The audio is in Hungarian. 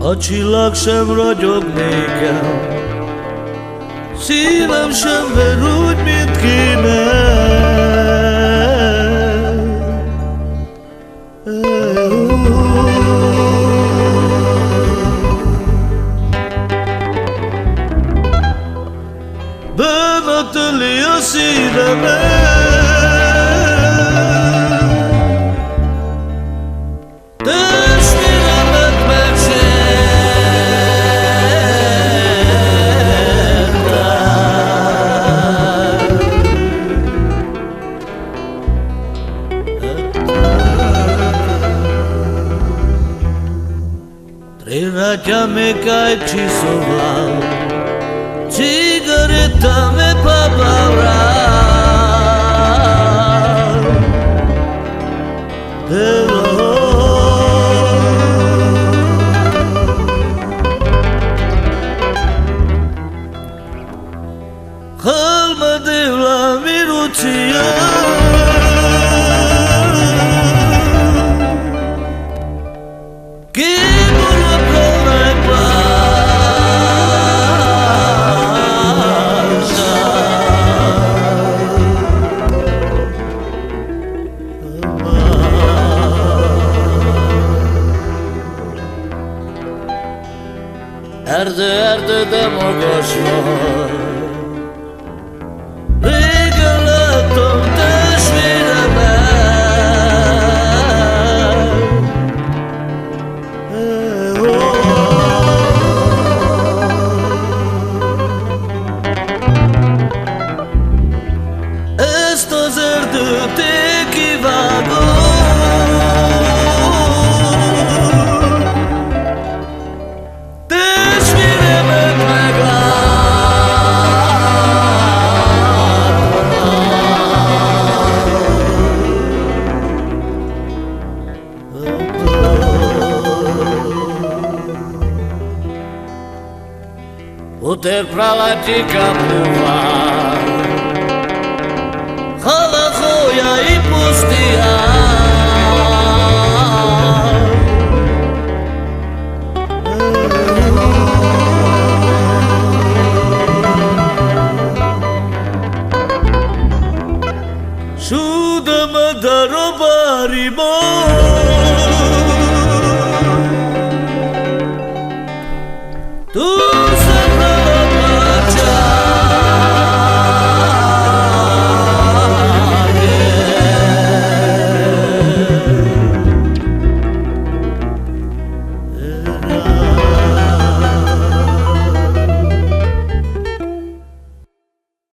a csillag sem ragyog nékem, szívem sem ver úgy, mint kéne. Bánat öli a szívemet, testvéremet megsértem. Trirátjame kaj csiszovál, cigareta me papavrál, de calma de la mirucia, que burla prona e plaza. Erdő de magas van, régen láttam testvéremet. Ezt az erdőt én kivágom, testvéremet poter pralatica pluva, jala hoja i pustia.